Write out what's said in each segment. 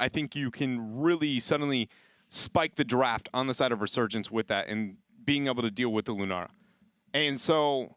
I think you can really suddenly spike the draft on the side of Resurgence with that and being able to deal with the Lunara. And so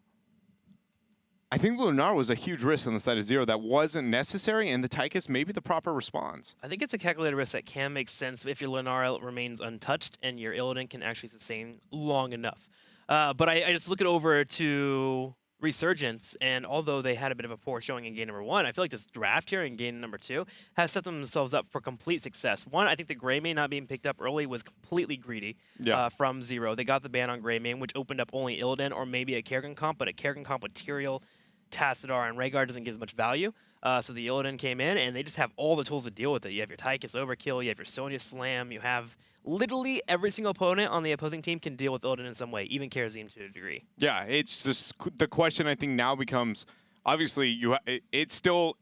I think the Lunara was a huge risk on the side of Zero that wasn't necessary, and the Tychus may be the proper response. I think it's a calculated risk that can make sense if your Lunara remains untouched and your Illidan can actually sustain long enough. But I just look it over to Resurgence, and although they had a bit of a poor showing in game number 1, I feel like this draft here in game number 2 has set themselves up for complete success. One, I think the Greymane not being picked up early was completely greedy from Zero. They got the ban on Greymane, which opened up only Illidan or maybe a Kerrigan comp, but a Kerrigan comp with Tyrael, Tassadar, and Rhaegar doesn't give as much value. So the Illidan came in, and they just have all the tools to deal with it. You have your Tychus Overkill, you have your Sonya Slam, you have literally every single opponent on the opposing team can deal with Illidan in some way, even Kharazim to a degree. Yeah, it's just the question I think now becomes, obviously, it's still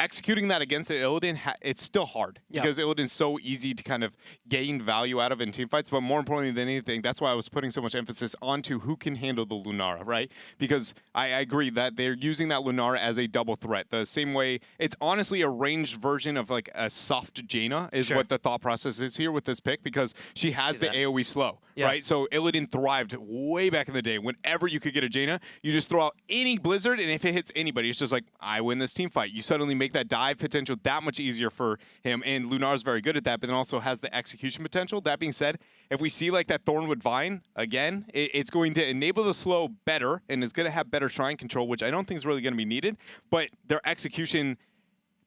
executing that against the Illidan, it's still hard because Illidan's so easy to kind of gain value out of in team fights. But more importantly than anything, that's why I was putting so much emphasis onto who can handle the Lunara, right? Because I agree that they're using that Lunara as a double threat. The same way, it's honestly a ranged version of like a soft Jaina is what the thought process is here with this pick, because she has the AoE slow, right? So Illidan thrived way back in the day. Whenever you could get a Jaina, you just throw out any Blizzard, and if it hits anybody, it's just like, I win this team fight. You suddenly make that dive potential that much easier for him, and Lunar's very good at that, but then also has the execution potential. That being said, if we see like that Thornwood Vine again, it's going to enable the slow better, and it's going to have better shrine control, which I don't think is really going to be needed, but their execution,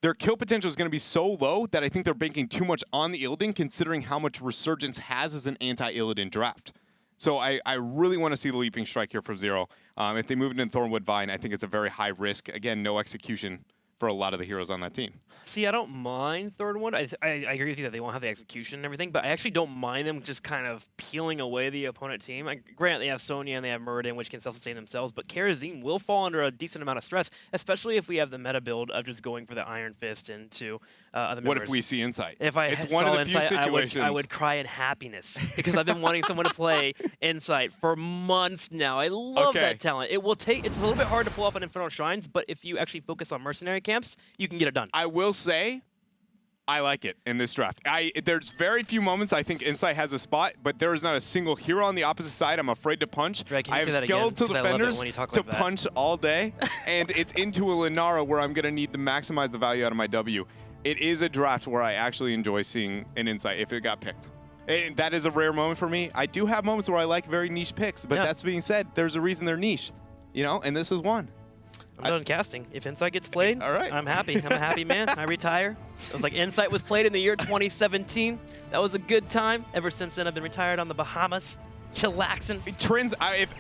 their kill potential is going to be so low that I think they're banking too much on the Illidan, considering how much Resurgence has as an anti-Illidan draft. So I really want to see the Leaping Strike here from Zero. If they move into Thornwood Vine, I think it's a very high risk. Again, no execution for a lot of the heroes on that team. See, I don't mind Thornwood. I agree with you that they won't have the execution and everything, but I actually don't mind them just kind of peeling away the opponent team. Granted, they have Sonya and they have Muradin, which can self-sustain themselves, but Kharazim will fall under a decent amount of stress, especially if we have the meta build of just going for the Iron Fist into other members. What if we see Insight? If I it's saw one of the Insight, few situations. I would cry in happiness because I've been wanting someone to play Insight for months now. I love that talent. It will take. It's a little bit hard to pull off on Infernal Shrines, but if you actually focus on mercenary camps, you can get it done. I will say, I like it in this draft. There's very few moments I think Insight has a spot, but there is not a single hero on the opposite side I'm afraid to punch. Drake, I have skeletal defenders to punch all day, and it's into a Lunara where I'm going to need to maximize the value out of my W. It is a draft where I actually enjoy seeing an Insight if it got picked. And that is a rare moment for me. I do have moments where I like very niche picks, but that's being said, there's a reason they're niche, you know, and this is one. I'm done casting. If Insight gets played, all right. I'm happy. I'm a happy man. I retire. It was like Insight was played in the year 2017. That was a good time. Ever since then, I've been retired on the Bahamas, chillaxing.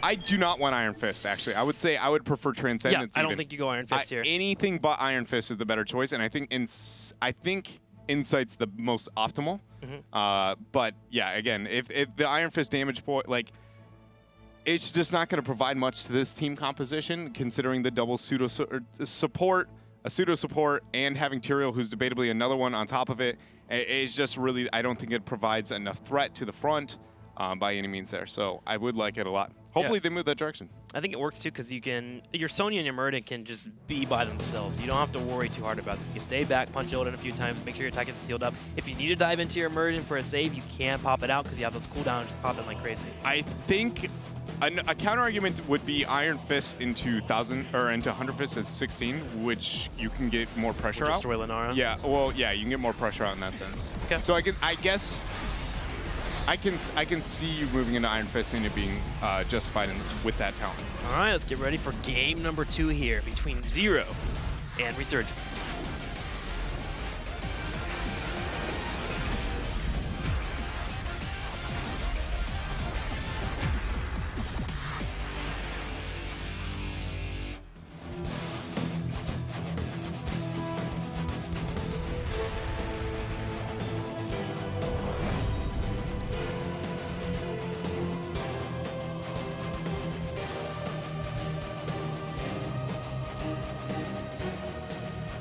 I do not want Iron Fist, actually. I would say I would prefer Transcendence. Yeah, I don't think you go Iron Fist here. Anything but Iron Fist is the better choice, and I think Insight's the most optimal. But yeah, again, if the Iron Fist damage point, like, it's just not going to provide much to this team composition, considering the double pseudo support, a pseudo support, and having Tyrael, who's debatably another one on top of it. It's just really, I don't think it provides enough threat to the front by any means there. So I would like it a lot. Hopefully they move that direction. I think it works too, because your Sonya and your Muradin can just be by themselves. You don't have to worry too hard about them. You can stay back, punch Illidan a few times, make sure your attack is healed up. If you need to dive into your Muradin for a save, you can pop it out because you have those cooldowns just popping like crazy. I think a counter argument would be Iron Fist into 1000 or into 100 Fist as 16, which you can get more pressure out. Destroy Lunara. Yeah, well, yeah, you can get more pressure out in that sense. Okay. So I guess I can see you moving into Iron Fist and it being justified with that talent. All right, let's get ready for game number 2 here between Zero and Resurgence.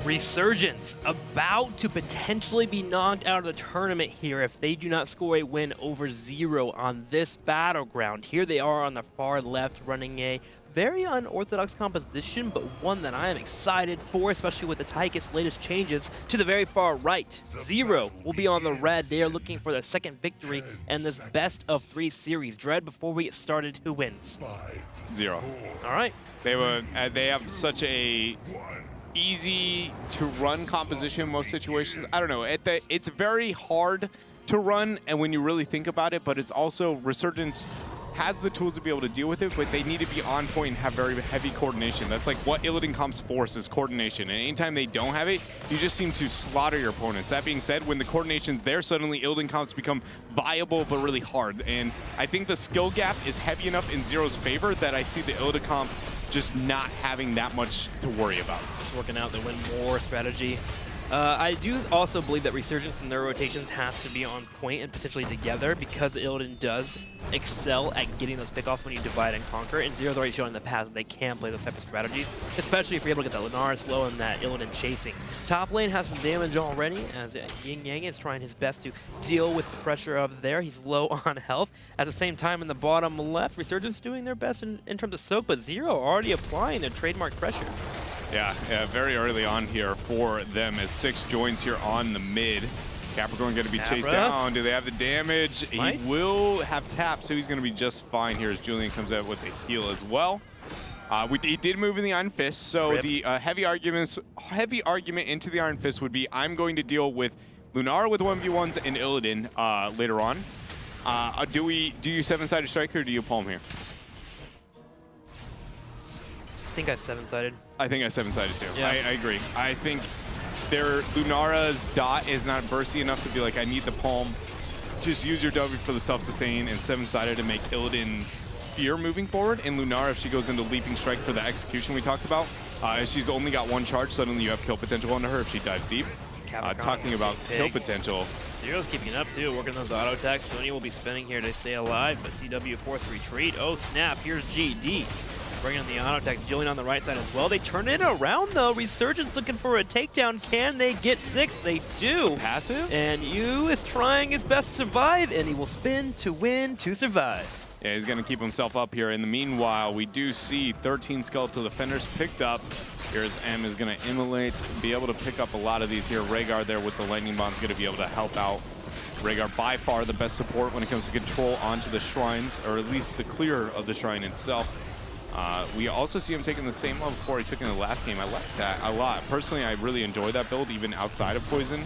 Resurgence about to potentially be knocked out of the tournament here if they do not score a win over Zero on this battleground. Here they are on the far left running a very unorthodox composition, but one that I am excited for, especially with the Tychus' latest changes. To the very far right, Zero will be on the red. They are looking for their second victory in this best of 3 series. Dread, before we get started, who wins? Zero. All right. They have such a easy to run composition in most situations. I don't know. It's very hard to run, and when you really think about it, but it's also Resurgence has the tools to be able to deal with it, but they need to be on point and have very heavy coordination. That's like what Illidan Comp's force is, coordination. And anytime they don't have it, you just seem to slaughter your opponents. That being said, when the coordination's there, suddenly Illidan Comps become viable but really hard. And I think the skill gap is heavy enough in Zero's favor that I see the Illidan Comp just not having that much to worry about. Just working out the win more strategy. I do also believe that Resurgence and their rotations has to be on point and potentially together, because Illidan does excel at getting those pickoffs when you divide and conquer, and Zero's already shown in the past that they can play those type of strategies, especially if you're able to get that Lunar slow and that Illidan chasing. Top lane has some damage already, as Yin Yang is trying his best to deal with the pressure of there. He's low on health. At the same time, in the bottom left, Resurgence doing their best in terms of soak, but Zero already applying their trademark pressure. Yeah, very early on here for them as 6 joins here on the mid. Capricorn going to be chased down. Do they have the damage? Smite? He will have tap, so he's going to be just fine here as Julian comes out with a heal as well. He did move in the Iron Fist, so Rip. the heavy argument into the Iron Fist would be I'm going to deal with Lunar with 1v1s and Illidan later on. Do you 7-sided strike or do you palm here? I think I 7-sided. I think I 7-sided too. Yeah. I agree. I think their Lunara's dot is not bursty enough to be like, I need the palm. Just use your W for the self-sustain and 7-sided to make Illidan fear moving forward. And Lunara, if she goes into leaping strike for the execution we talked about, she's only got 1 charge, suddenly you have kill potential under her if she dives deep. Talking about kill potential. Zero's keeping up too, working those auto attacks. Sonya will be spinning here to stay alive, but CW forced retreat. Oh snap, here's GD. Bringing in the auto attack, Julian on the right side as well. They turn it around though. Resurgence looking for a takedown. Can they get 6? They do. Passive? And Yu is trying his best to survive, and he will spin to win to survive. Yeah, he's going to keep himself up here. In the meanwhile, we do see 13 skeletal defenders picked up. Here's M is going to immolate, be able to pick up a lot of these here. Rhaegar there with the lightning bomb is going to be able to help out. Rhaegar by far the best support when it comes to control onto the shrines, or at least the clear of the shrine itself. We also see him taking the same level before he took in the last game. I like that a lot. Personally, I really enjoy that build, even outside of poison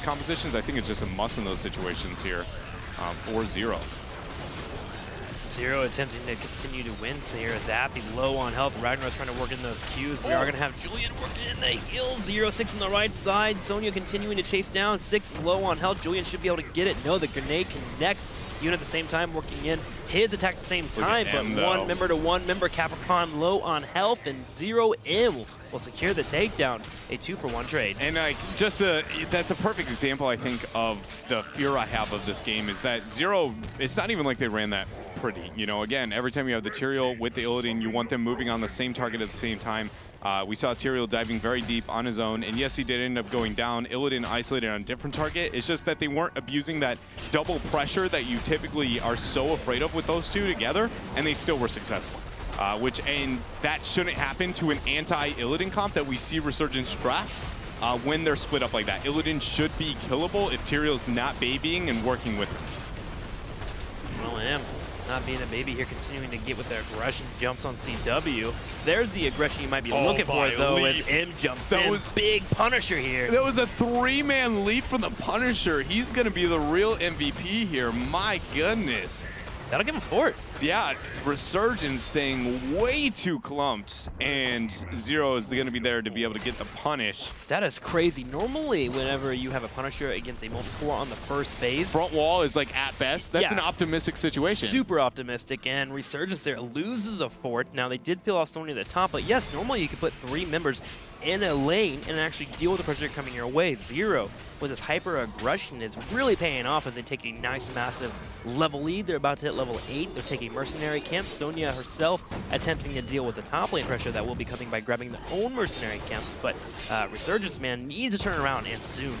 compositions. I think it's just a must in those situations here for Zero. Zero attempting to continue to win. So here is Zappy low on health. Ragnar's trying to work in those Qs. We are going to have Julian working in the heal. 0-6 on the right side. Sonya continuing to chase down. 6 low on health. Julian should be able to get it. No, the grenade connects. Unit at the same time working in his attack at the same time, but one member to one member. Capricorn low on health, and Zero M will secure the takedown. A 2-for-1 trade. And that's a perfect example, I think, of the fear I have of this game is that Zero, it's not even like they ran that pretty. You know, again, every time you have the Tyrael with the Illidan, you want them moving on the same target at the same time. We saw Tyrael diving very deep on his own, and yes, he did end up going down. Illidan isolated on a different target. It's just that they weren't abusing that double pressure that you typically are so afraid of with those two together, and they still were successful. And that shouldn't happen to an anti-Illidan comp that we see Resurgence draft when they're split up like that. Illidan should be killable if Tyrael's not babying and working with him. Well, M not being a baby here, continuing to get with their aggression, jumps on CW. There's the aggression you might be looking for, though, as M jumps in. Big Punisher here. That was a 3-man lead from the Punisher. He's going to be the real MVP here. My goodness. That'll give him force. Yeah, Resurgence staying way too clumped, and Zero is going to be there to be able to get the punish. That is crazy. Normally, whenever you have a Punisher against a multi-core on the first phase, front wall is like at best. That's an optimistic situation. Super optimistic, and Resurgence there loses a fort. Now, they did peel off Sonya at the top, but yes, normally you could put 3 members in a lane and actually deal with the pressure coming your way. Zero, with his hyper aggression, is really paying off as they take a nice, massive level lead. They're about to hit level 8. They're taking Mercenary Camp. Sonya herself attempting to deal with the top lane pressure that will be coming by grabbing their own Mercenary Camps. But Resurgence, man, needs to turn around, and soon.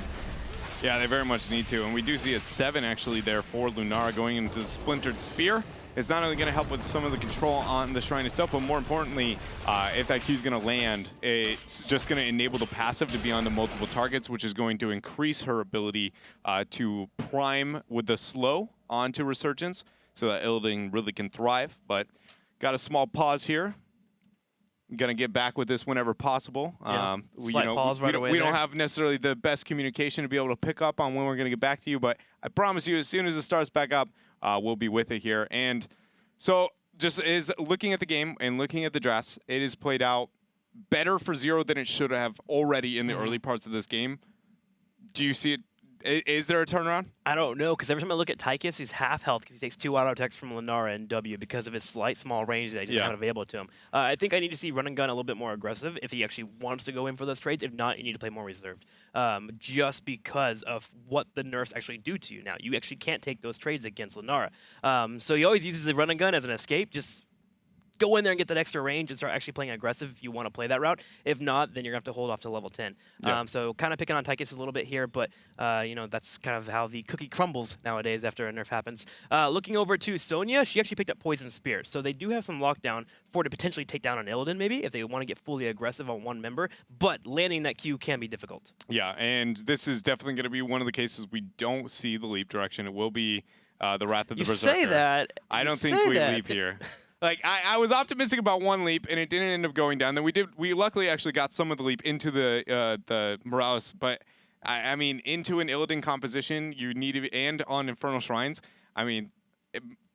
Yeah, they very much need to. And we do see at 7 actually there for Lunara going into the Splintered Spear. it's not only going to help with some of the control on the Shrine itself, but more importantly, if that Q is going to land, it's just going to enable the passive to be on the multiple targets, which is going to increase her ability to prime with the slow onto Resurgence so that Illidan really can thrive. But got a small pause here. Gonna get back with this whenever possible. Yeah. We Slight don't have necessarily the best communication to be able to pick up on when we're gonna get back to you, but I promise you, as soon as it starts back up, we'll be with it here. And so, just is looking at the game and looking at the drafts, it has played out better for Zero than it should have already in the early parts of this game. Do you see it? Is there a turnaround? I don't know, because every time I look at Tychus, he's half health because he takes 2 auto attacks from Lunara and W because of his slight small range that he just not available to him. I think I need to see Run and Gun a little bit more aggressive if he actually wants to go in for those trades. If not, you need to play more reserved, just because of what the nerfs actually do to you now. You actually can't take those trades against Lunara. So he always uses the Run and Gun as an escape. Just go in there and get that extra range and start actually playing aggressive if you want to play that route. If not, then you're going to have to hold off to level 10. So kind of picking on Tychus a little bit here, but you know, that's kind of how the cookie crumbles nowadays after a nerf happens. Looking over to Sonya, she actually picked up Poison Spear. So they do have some lockdown for to potentially take down an Illidan maybe if they want to get fully aggressive on one member, but landing that Q can be difficult. Yeah, and this is definitely going to be one of the cases we don't see the leap direction. It will be the Wrath of the Berserker. You say that. I don't think we leap here. Like, I was optimistic about one leap, and it didn't end up going down. Then we luckily actually got some of the leap into the Morales, but I mean, into an Illidan composition, you need to be, and on Infernal Shrines, I mean,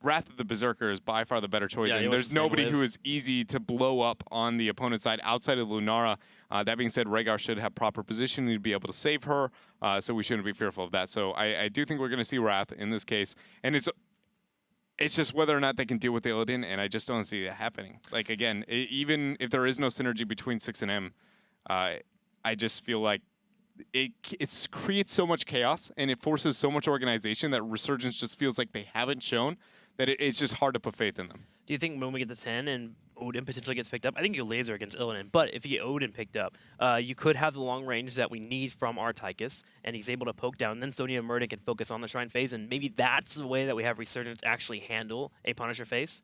Wrath of the Berserker is by far the better choice, and there's nobody who is easy to blow up on the opponent's side outside of Lunara. That being said, Rhaegar should have proper positioning to be able to save her, so we shouldn't be fearful of that. So I do think we're going to see Wrath in this case, and it's just whether or not they can deal with the Illidan, and I just don't see it happening. Like, again, even if there is no synergy between 6 and M, I just feel like it creates so much chaos, and it forces so much organization that Resurgence just feels like they haven't shown that it's just hard to put faith in them. Do you think when we get to 10 and Odin potentially gets picked up, I think you laser against Illidan, but if you get Odin picked up, you could have the long range that we need from our Tychus, and he's able to poke down, and then Sonya and Murden can focus on the Shrine phase, and maybe that's the way that we have Resurgence actually handle a Punisher phase?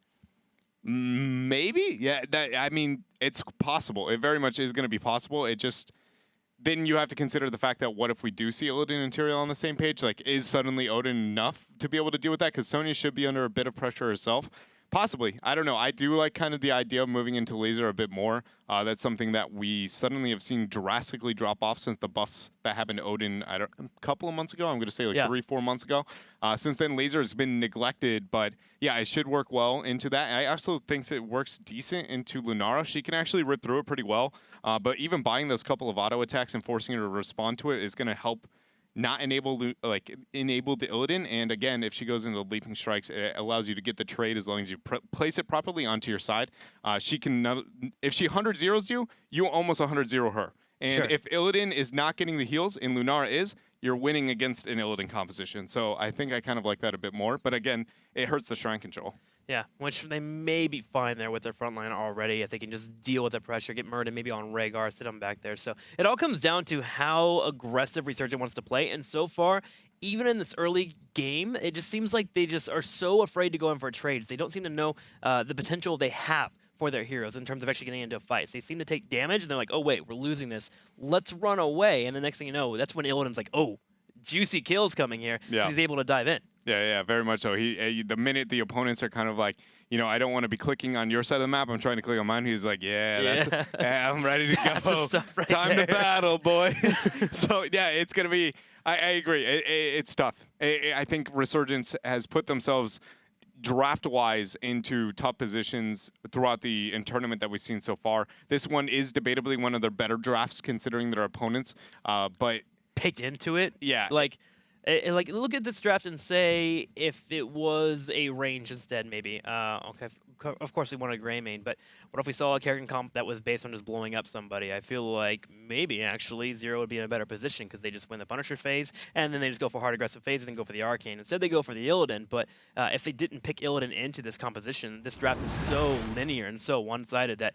Maybe? Yeah, I mean, it's possible. It very much is going to be possible. It just... Then you have to consider the fact that what if we do see Illidan and Tyrael on the same page? Like, is suddenly Odin enough to be able to deal with that? Because Sonya should be under a bit of pressure herself. Possibly. I don't know. I do like kind of the idea of moving into laser a bit more. That's something that we suddenly have seen drastically drop off since the buffs that happened to Odin a couple of months ago. I'm going to say like 3-4 months ago. Since then, laser has been neglected, but yeah, it should work well into that. And I also think it works decent into Lunara. She can actually rip through it pretty well, but even buying those couple of auto attacks and forcing her to respond to it is going to help not enable the Illidan, and again, if she goes into Leaping Strikes, it allows you to get the trade as long as you place it properly onto your side. She can, if she 100-0s you, you almost 100-0 her. And if Illidan is not getting the heals and Lunara is, you're winning against an Illidan composition. So I think I kind of like that a bit more. But again, it hurts the Shrine control. Yeah, which they may be fine there with their front line already if they can just deal with the pressure, get Murden maybe on Rhaegar, sit him back there. So it all comes down to how aggressive Resurgent wants to play. And so far, even in this early game, it just seems like they just are so afraid to go in for trades. They don't seem to know the potential they have for their heroes in terms of actually getting into fights. They seem to take damage, and they're like, oh, wait, we're losing this. Let's run away. And the next thing you know, that's when Illidan's like, oh, juicy kills coming here. He's able to dive in. Yeah, very much so. The minute the opponents are kind of like, you know, I don't want to be clicking on your side of the map, I'm trying to click on mine. He's like, I'm ready to go. Time to battle, boys. So, yeah, it's going to be, I agree. It's tough. I think Resurgence has put themselves draft-wise into tough positions throughout the tournament that we've seen so far. This one is debatably one of their better drafts considering their opponents, but picked into it. Yeah. Like, look at this draft and say if it was a range instead, maybe. Okay, of course we wanted a gray main, but what if we saw a character comp that was based on just blowing up somebody? I feel like maybe actually Zero would be in a better position because they just win the Punisher phase, and then they just go for hard aggressive phases and go for the Arcane. Instead they go for the Illidan, but if they didn't pick Illidan into this composition, this draft is so linear and so one-sided that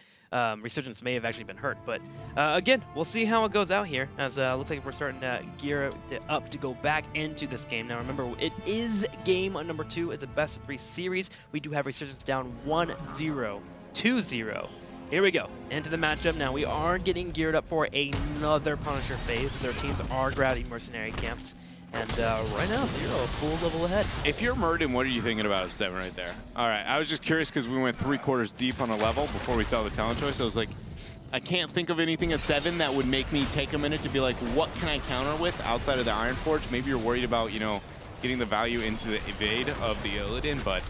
Resurgence may have actually been hurt. But again, we'll see how it goes out here, as looks like we're starting to gear up to go back into this game. Now remember, it is game number 2. It's a best of 3 series. We do have Resurgence down 1-0, 2-0. Here we go, into the matchup. Now we are getting geared up for another Punisher phase. Their teams are grabbing mercenary camps. And right now, Zero, full level ahead. If you're Murden, what are you thinking about at 7 right there? All right, I was just curious because we went 3/4 deep on a level before we saw the talent choice. I was like, I can't think of anything at 7 that would make me take a minute to be like, what can I counter with outside of the Iron Forge? Maybe you're worried about, you know, getting the value into the evade of the Illidan, but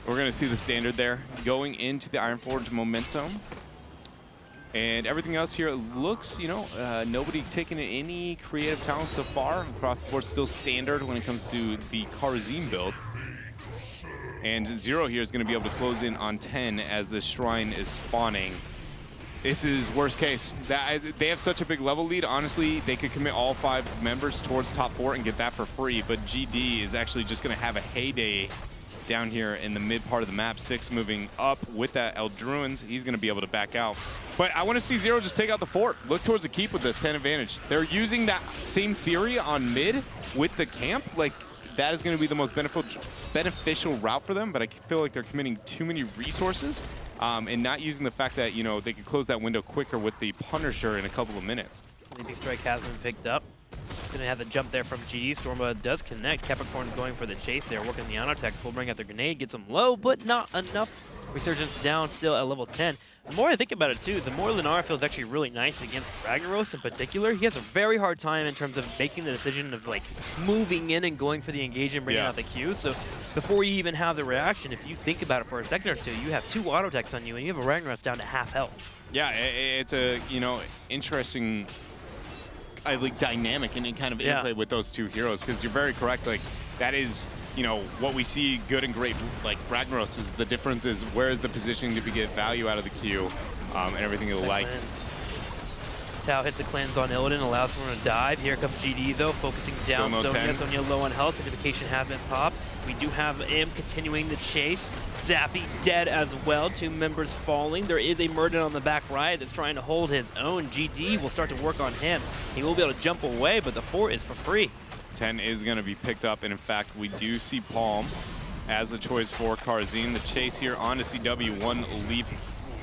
we're going to see the standard there going into the Iron Forge momentum. And everything else here looks, you know, nobody taking any creative talent so far. Across the board, still standard when it comes to the Karzim build. And Zero here is going to be able to close in on 10 as the Shrine is spawning. This is worst case. They have such a big level lead. Honestly, they could commit all 5 members towards top 4 and get that for free. But GD is actually just going to have a heyday down here in the mid part of the map. 6 moving up with that Eldruins. He's going to be able to back out. But I want to see Zero just take out the fort. Look towards the keep with this 10 advantage. They're using that same theory on mid with the camp. Like, that is going to be the most beneficial route for them, but I feel like they're committing too many resources and not using the fact that, you know, they could close that window quicker with the Punisher in a couple of minutes. The big strike has been picked up. Gonna have the jump there from GD. Stormblood does connect. Capricorn's going for the chase there, working the auto-tech. Will bring out their grenade, gets them low, but not enough. Resurgence down still at level 10. The more I think about it too, the more Lunara feels actually really nice against Ragnaros in particular. He has a very hard time in terms of making the decision of like moving in and going for the engage and bringing out the Q. So before you even have the reaction, if you think about it for a second or two, you have 2 auto-techs on you and you have a Ragnaros down to half health. Yeah, it's a, you know, interesting like dynamic and kind of interplay with those 2 heroes, because you're very correct. Like, that is, you know, what we see good and great. Like, Ragnaros is the difference is where is the positioning to get value out of the Q and everything of the like. Tao hits a cleanse on Illidan, allows someone to dive. Here comes GD though, focusing down Sonya. Sonya low on health, certification has been popped. We do have him continuing the chase. Zappy dead as well, 2 members falling. There is a Murden on the back right that's trying to hold his own. GD will start to work on him. He will be able to jump away, but the 4 is for free. 10 is going to be picked up, and in fact, we do see Palm as a choice for Karzim. The chase here on to CW, 1 leap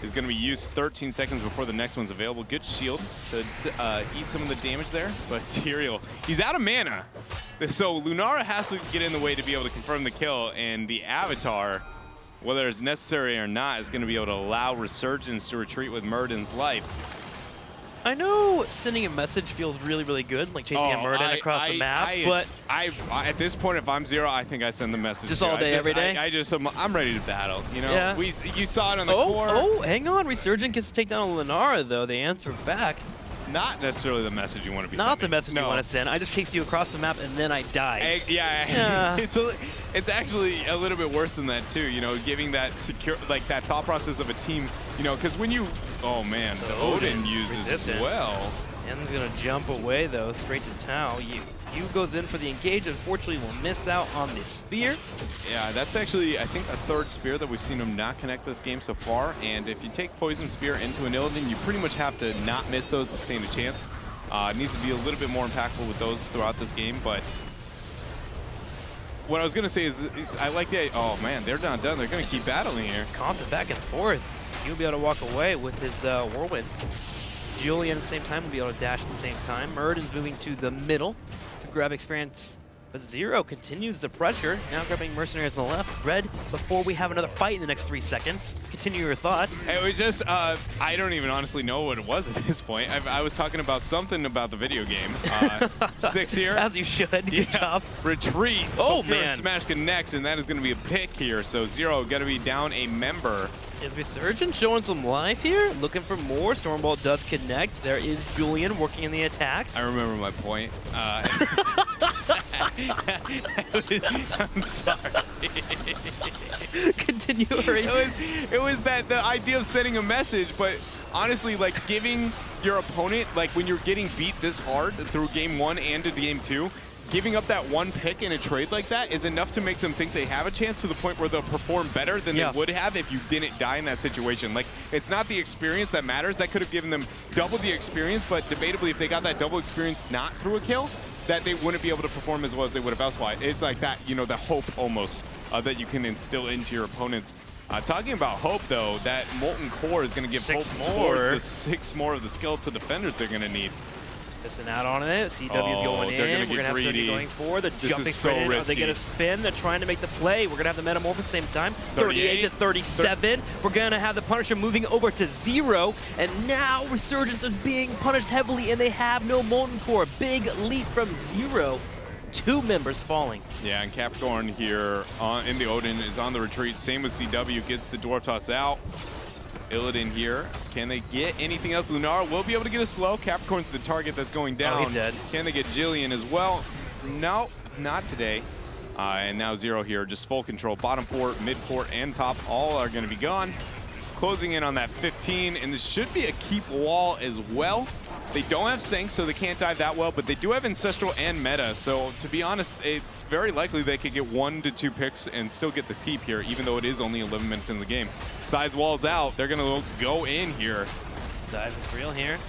is going to be used 13 seconds before the next one's available. Good shield to eat some of the damage there, but Tyrael, he's out of mana. So Lunara has to get in the way to be able to confirm the kill, and the Avatar, whether it's necessary or not, is going to be able to allow Resurgence to retreat with Murden's life. I know sending a message feels really, really good, like chasing a Murden across the map, but at this point, if I'm Zero, I think I send the message. Just all day, every day? I'm ready to battle, you know? You saw it on the core. Oh, hang on. Resurgent gets to take down Lunara, though. They answer back. Not necessarily the message you want to be sending. Not the message you want to send. I just chased you across the map and then I died. Yeah. It's actually a little bit worse than that too. You know, giving that secure, like that thought process of a team. You know, because when you, oh man, the Odin uses as well. M's gonna jump away though, straight to Tao. Yu goes in for the engage. Unfortunately, will miss out on the spear. Yeah, that's actually, I think, a 3rd spear that we've seen him not connect this game so far. And if you take Poison Spear into an Illidan, you pretty much have to not miss those to stand a chance. It needs to be a little bit more impactful with those throughout this game. But what I was going to say is I like the, oh man, they're not done. They're going to keep battling here. Constant back and forth. He'll be able to walk away with his Whirlwind. Julian at the same time will be able to dash at the same time. Murden's moving to the middle to grab experience, but Zero continues the pressure. Now grabbing Mercenaries on the left. Red, before we have another fight in the next 3 seconds. Continue your thought. It was just, I don't even honestly know what it was at this point. I was talking about something about the video game. 6 here. As you should. Good job. Retreat. Oh, so man. Smash connects, and that is going to be a pick here. So Zero got to be down a member. Is Resurgence showing some life here? Looking for more. Stormbolt does connect. There is Julian working in the attacks. I remember my point. I'm sorry. Continue. It was that the idea of sending a message, but honestly, like giving your opponent, like when you're getting beat this hard through game 1 and to game 2, giving up that 1 pick in a trade like that is enough to make them think they have a chance to the point where they'll perform better than they would have if you didn't die in that situation. Like, it's not the experience that matters. That could have given them double the experience, but debatably, if they got that double experience not through a kill, that they wouldn't be able to perform as well as they would have elsewise. It's like that, you know, the hope almost that you can instill into your opponents. Talking about hope, though, that Molten Core is going to give hope towards the 6 more of the skeletal defenders they're going to need. Missing out on it. CW's going in. They're We're going to have Sonya going for the jumping so straight in. Are they risky. going to spin? They're trying to make the play. We're going to have the Metamorph at the same time. 38 to 37. We're going to have the Punisher moving over to 0. And now Resurgence is being punished heavily, and they have no Molten Core. Big leap from 0. 2 members falling. Yeah, and Capricorn here in the Odin is on the retreat. Same with CW, gets the Dwarf Toss out. Illidan here. Can they get anything else? Lunar will be able to get a slow. Capricorn's the target that's going down. Oh, he's dead. Can they get Jillian as well? No, not today. And now 0 here, just full control. Bottom 4, mid 4, and top all are going to be gone. Closing in on that 15, and this should be a keep wall as well. They don't have Sync, so they can't dive that well, but they do have Ancestral and Meta, so to be honest, it's very likely they could get 1 to 2 picks and still get the keep here, even though it is only 11 minutes in the game. Sides walls out, they're gonna go in here. Dive is real here.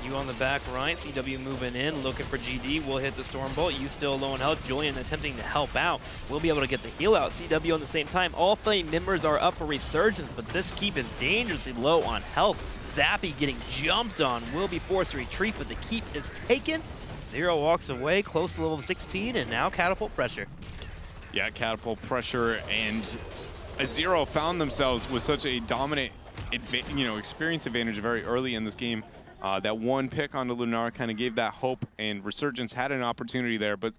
You on the back right, CW moving in, looking for GD, will hit the Stormbolt. You still low on health, Julian attempting to help out. We'll be able to get the heal out. CW on the same time. All 3 members are up for Resurgence, but this keep is dangerously low on health. Zappy getting jumped on, will be forced to retreat, but the keep is taken. 0 walks away, close to level 16, and now Catapult pressure. Yeah, Catapult pressure, and 0 found themselves with such a dominant, experience advantage very early in this game. That 1 pick onto Lunar kind of gave that hope, and Resurgence had an opportunity there, but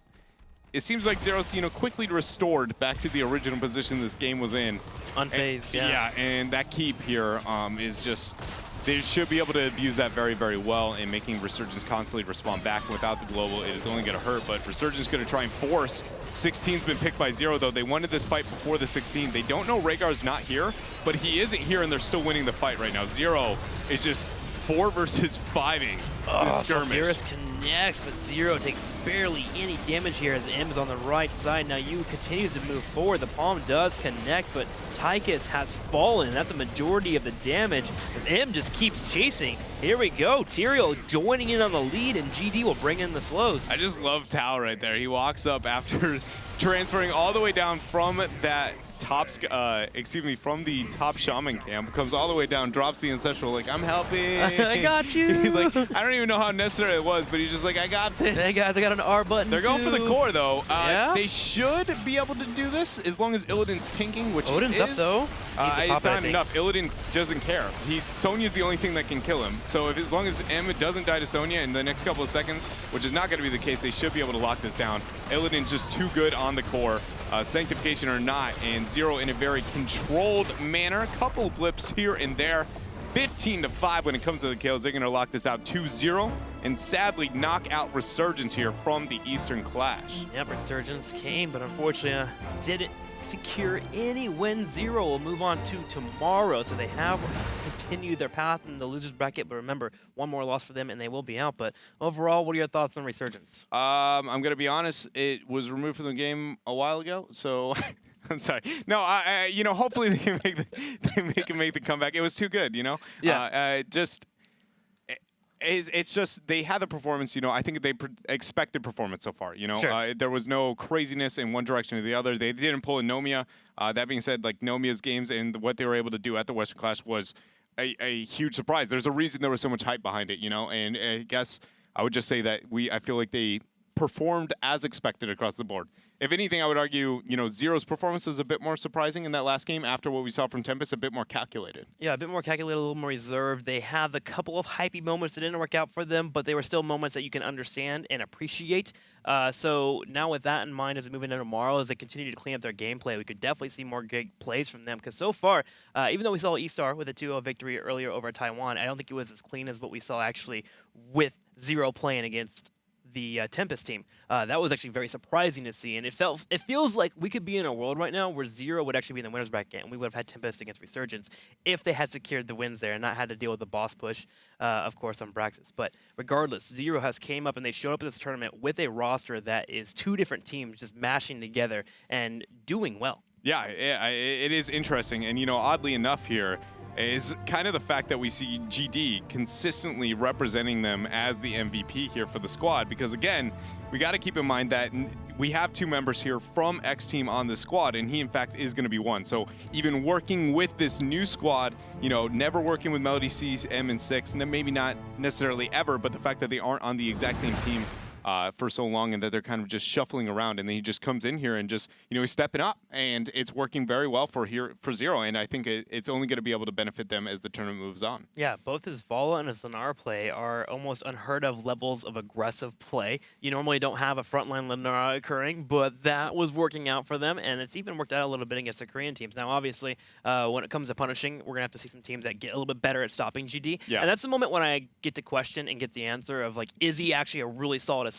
it seems like 0's, quickly restored back to the original position this game was in. Unfazed, yeah. Yeah, and that keep here is just, they should be able to abuse that very, very well, and making Resurgence constantly respond back. Without the global, it is only going to hurt, but Resurgence going to try and force. 16's been picked by 0, though. They wanted this fight before the 16. They don't know Rhaegar's not here, but he isn't here, and they're still winning the fight right now. 0 is just 4 versus 5ing this skirmish. Sulfuras connects, but 0 takes barely any damage here as M is on the right side. Now you continues to move forward. The palm does connect, but Tychus has fallen. That's a majority of the damage. And M just keeps chasing. Here we go. Tyrael joining in on the lead, and GD will bring in the slows. I just love Tal right there. He walks up after transferring all the way down from that top, from the top shaman camp, comes all the way down, drops the ancestral, like, I'm helping. I got you. Like, I don't even know how necessary it was, but he's just like, I got this. Hey guys, I got an R button. They're going for the core, though. Yeah? They should be able to do this as long as Illidan's tanking, which Odin's is. up, though. It's not enough. Illidan doesn't care. Sonya's the only thing that can kill him. So as long as M doesn't die to Sonya in the next couple of seconds, which is not going to be the case, they should be able to lock this down. Illidan's just too good on the core. Sanctification or not, and 0 in a very controlled manner. Couple blips here and there. 15 to 5 when it comes to the kills. They're going to lock this out 2-0 and sadly knock out Resurgence here from the Eastern Clash. Yep, Resurgence came, but unfortunately didn't secure any win. 0 will move on to tomorrow, so they have continued their path in the losers bracket, but remember, 1 more loss for them and they will be out. But overall, what are your thoughts on Resurgence? I'm going to be honest, it was removed from the game a while ago, so I'm sorry. No, hopefully they can make the comeback. It was too good, Yeah. It's just they had the performance, I think they expected performance so far, Sure. There was no craziness in one direction or the other. They didn't pull a Nomia. That being said, like Nomia's games and what they were able to do at the Western Clash was a huge surprise. There's a reason there was so much hype behind it, and I guess I would just say that I feel like they performed as expected across the board. If anything, I would argue, 0's performance is a bit more surprising in that last game after what we saw from Tempest, a bit more calculated. Yeah, a bit more calculated, a little more reserved. They have a couple of hypey moments that didn't work out for them, but they were still moments that you can understand and appreciate. So now with that in mind, as they move into tomorrow, as they continue to clean up their gameplay, we could definitely see more great plays from them. Because so far, even though we saw E-Star with a 2-0 victory earlier over Taiwan, I don't think it was as clean as what we saw actually with 0 playing against the Tempest team. That was actually very surprising to see, and it feels like we could be in a world right now where 0 would actually be in the winners bracket, and we would have had Tempest against Resurgence if they had secured the wins there and not had to deal with the boss push, of course, on Braxis. But regardless, 0 has came up and they showed up at this tournament with a roster that is 2 different teams just mashing together and doing well. Yeah, it is interesting, and oddly enough here, is kind of the fact that we see GD consistently representing them as the MVP here for the squad. Because again, we got to keep in mind that we have 2 members here from X Team on the squad, and he in fact is going to be one. So even working with this new squad, you know, never working with Melody C, M, and Six, and maybe not necessarily ever, but the fact that they aren't on the exact same team for so long, and that they're kind of just shuffling around, and then he just comes in here and just, you know, he's stepping up, and it's working very well for Zero, and I think it's only going to be able to benefit them as the tournament moves on. Yeah, both his Vala and his Lenara play are almost unheard of levels of aggressive play. You normally don't have a frontline Lenara occurring, but that was working out for them, and it's even worked out a little bit against the Korean teams. Now, obviously, when it comes to punishing, we're going to have to see some teams that get a little bit better at stopping GD. Yeah. And that's the moment when I get to question and get the answer of, like, is he actually a really solid assassin?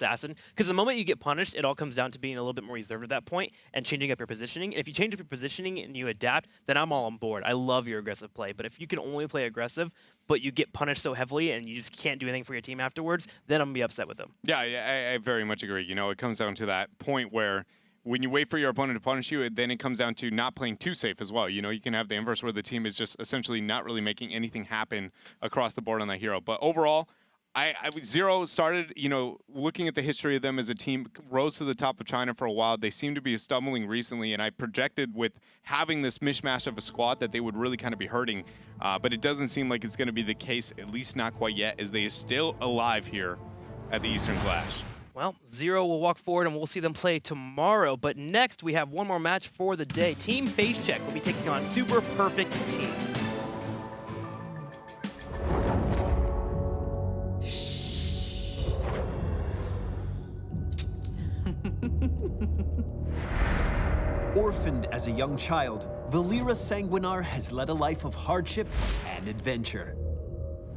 Because the moment you get punished, it all comes down to being a little bit more reserved at that point and changing up your positioning. If you change up your positioning and you adapt, then I'm all on board. I love your aggressive play. But if you can only play aggressive, but you get punished so heavily and you just can't do anything for your team afterwards, then I'm going to be upset with them. Yeah, I very much agree. You know, it comes down to that point where when you wait for your opponent to punish you, then it comes down to not playing too safe as well. You know, you can have the inverse where the team is just essentially not really making anything happen across the board on that hero. But overall, Zero started, you know, looking at the history of them as a team, rose to the top of China for a while. They seem to be stumbling recently, and I projected with having this mishmash of a squad that they would really kind of be hurting. But it doesn't seem like it's going to be the case, at least not quite yet, as they are still alive here at the Eastern Clash. Well, Zero will walk forward, and we'll see them play tomorrow. But next, we have one more match for the day. Team Face Check will be taking on Super Perfect Team. Orphaned as a young child, Valera Sanguinar has led a life of hardship and adventure.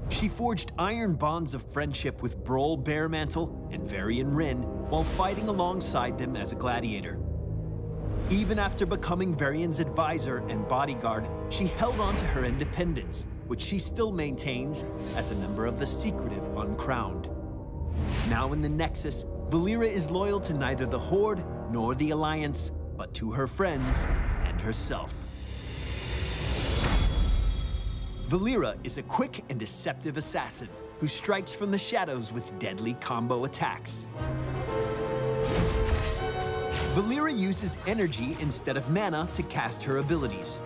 She forged iron bonds of friendship with Brawl Bearmantle and Varian Rin while fighting alongside them as a gladiator. Even after becoming Varian's advisor and bodyguard, she held on to her independence, which she still maintains as a member of the secretive Uncrowned. Now in the Nexus, Valera is loyal to neither the Horde nor the Alliance, but to her friends and herself. Valera is a quick and deceptive assassin who strikes from the shadows with deadly combo attacks. Valera uses energy instead of mana to cast her abilities.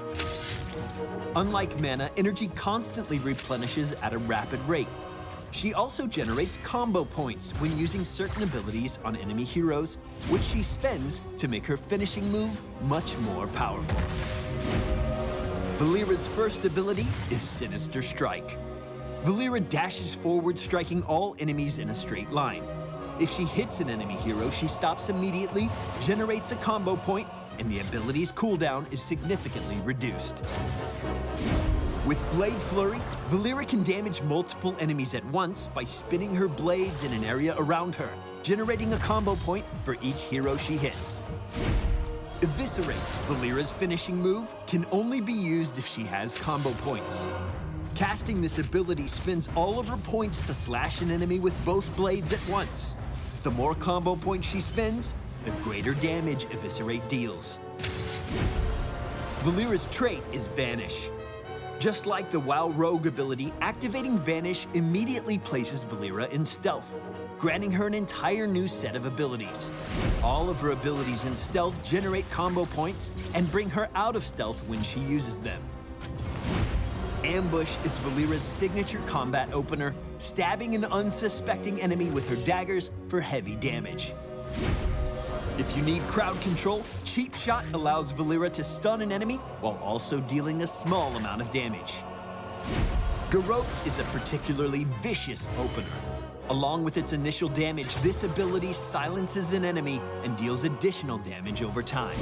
Unlike mana, energy constantly replenishes at a rapid rate. She also generates combo points when using certain abilities on enemy heroes, which she spends to make her finishing move much more powerful. Valera's first ability is Sinister Strike. Valera dashes forward, striking all enemies in a straight line. If she hits an enemy hero, she stops immediately, generates a combo point, and the ability's cooldown is significantly reduced. With Blade Flurry, Valera can damage multiple enemies at once by spinning her blades in an area around her, generating a combo point for each hero she hits. Eviscerate, Valera's finishing move, can only be used if she has combo points. Casting this ability spends all of her points to slash an enemy with both blades at once. The more combo points she spends, the greater damage Eviscerate deals. Valera's trait is Vanish. Just like the WoW Rogue ability, activating Vanish immediately places Valera in stealth, granting her an entire new set of abilities. All of her abilities in stealth generate combo points and bring her out of stealth when she uses them. Ambush is Valera's signature combat opener, stabbing an unsuspecting enemy with her daggers for heavy damage. If you need crowd control, Cheap Shot allows Valera to stun an enemy while also dealing a small amount of damage. Garrote is a particularly vicious opener. Along with its initial damage, this ability silences an enemy and deals additional damage over time.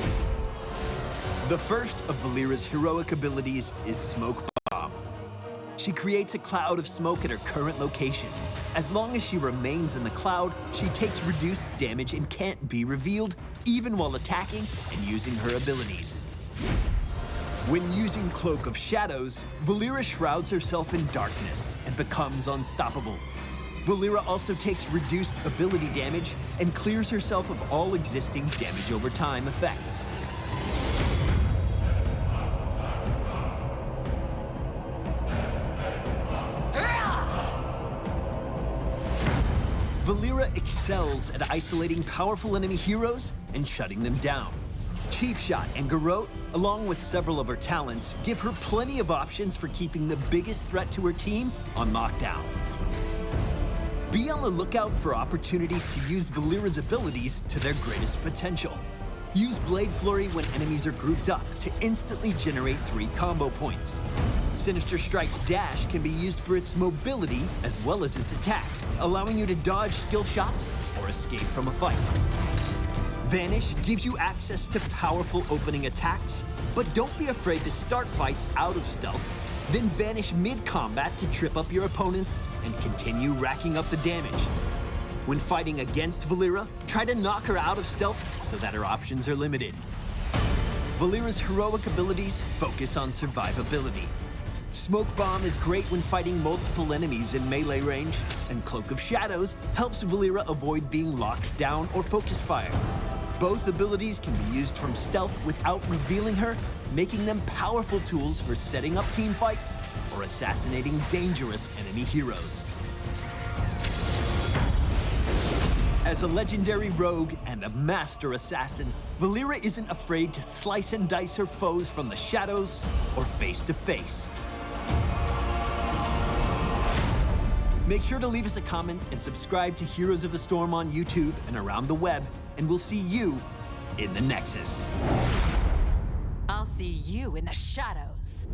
The first of Valera's heroic abilities is Smoke Bomb. She creates a cloud of smoke at her current location. As long as she remains in the cloud, she takes reduced damage and can't be revealed, even while attacking and using her abilities. When using Cloak of Shadows, Valera shrouds herself in darkness and becomes unstoppable. Valera also takes reduced ability damage and clears herself of all existing damage over time effects. Valera excels at isolating powerful enemy heroes and shutting them down. Cheap Shot and Garrote, along with several of her talents, give her plenty of options for keeping the biggest threat to her team on lockdown. Be on the lookout for opportunities to use Valera's abilities to their greatest potential. Use Blade Flurry when enemies are grouped up to instantly generate 3 combo points. Sinister Strike's dash can be used for its mobility as well as its attack, allowing you to dodge skill shots or escape from a fight. Vanish gives you access to powerful opening attacks, but don't be afraid to start fights out of stealth, then vanish mid-combat to trip up your opponents and continue racking up the damage. When fighting against Valera, try to knock her out of stealth so that her options are limited. Valera's heroic abilities focus on survivability. Smoke Bomb is great when fighting multiple enemies in melee range, and Cloak of Shadows helps Valera avoid being locked down or focus fire. Both abilities can be used from stealth without revealing her, making them powerful tools for setting up team fights or assassinating dangerous enemy heroes. As a legendary rogue and a master assassin, Valera isn't afraid to slice and dice her foes from the shadows or face to face. Make sure to leave us a comment and subscribe to Heroes of the Storm on YouTube and around the web, and we'll see you in the Nexus. I'll see you in the shadows.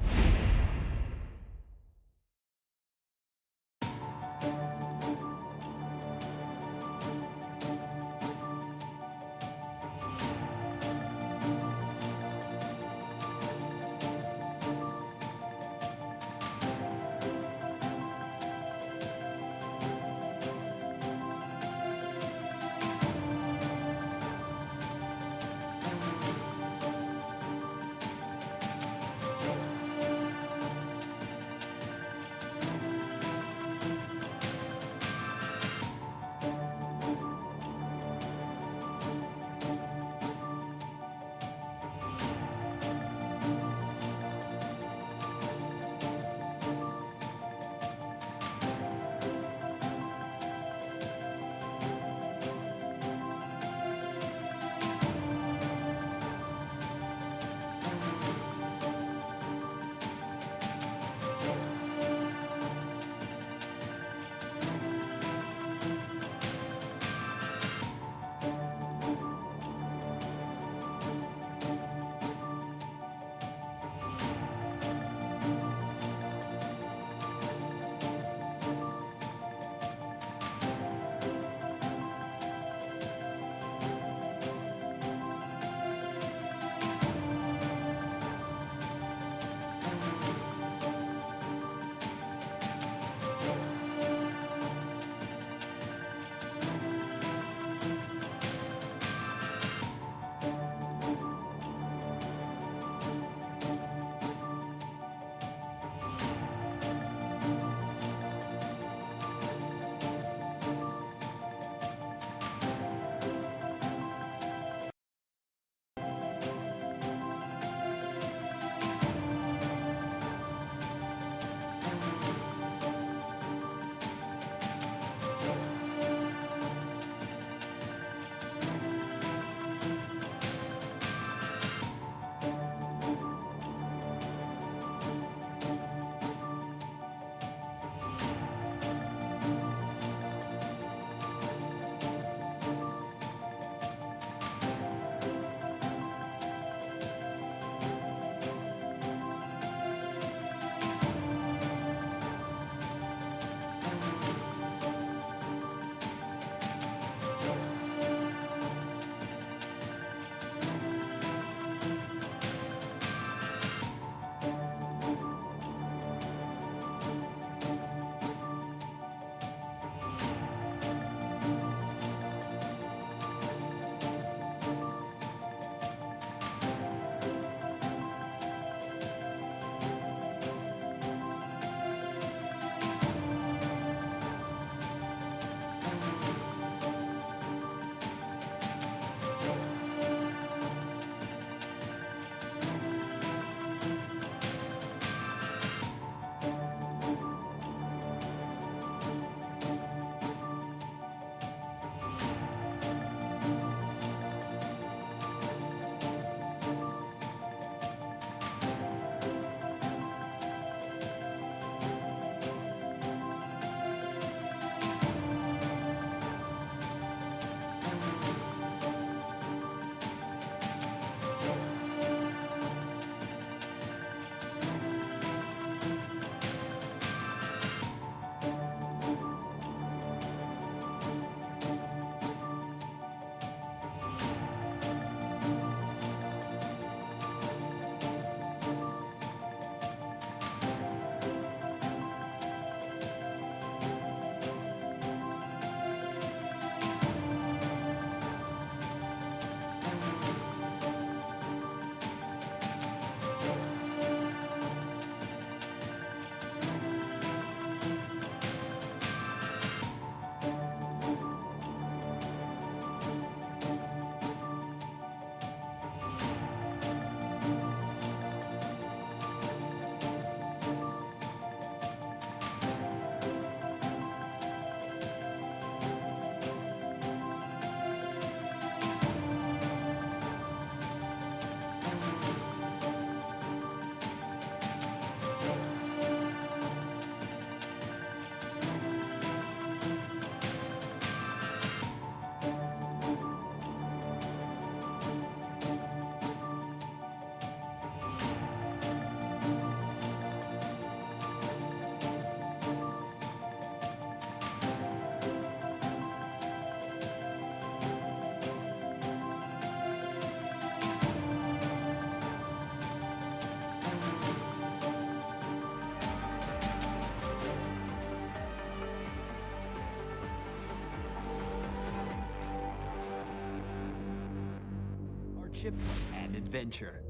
hardship and adventure.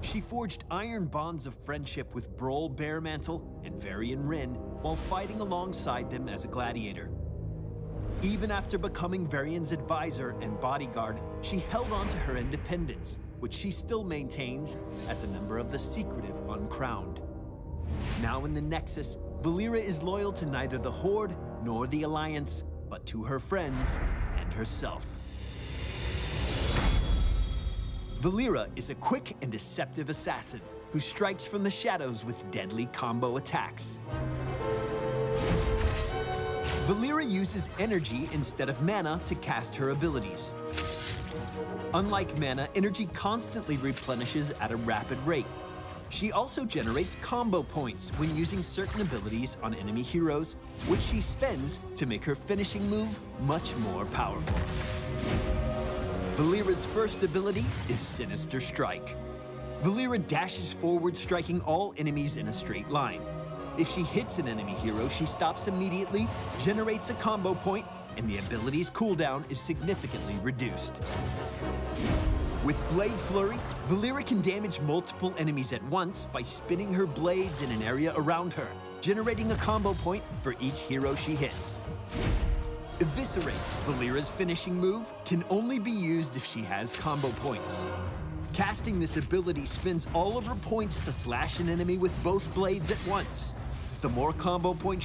She forged iron bonds of friendship with Broll Bearmantle and Varian Rin while fighting alongside them as a gladiator. Even after becoming Varian's advisor and bodyguard, she held on to her independence, which she still maintains as a member of the secretive Uncrowned. Now in the Nexus, Valeera is loyal to neither the Horde nor the Alliance, but to her friends and herself. Valeera is a quick and deceptive assassin who strikes from the shadows with deadly combo attacks. Valeera uses energy instead of mana to cast her abilities. Unlike mana, energy constantly replenishes at a rapid rate. She also generates combo points when using certain abilities on enemy heroes, which she spends to make her finishing move much more powerful. Valeera's first ability is Sinister Strike. Valeera dashes forward, striking all enemies in a straight line. If she hits an enemy hero, she stops immediately, generates a combo point, and the ability's cooldown is significantly reduced. With Blade Flurry, Valeera can damage multiple enemies at once by spinning her blades in an area around her, generating a combo point for each hero she hits. Eviscerate, Valeera's finishing move, can only be used if she has combo points. Casting this ability spends all of her points to slash an enemy with both blades at once. The more combo points she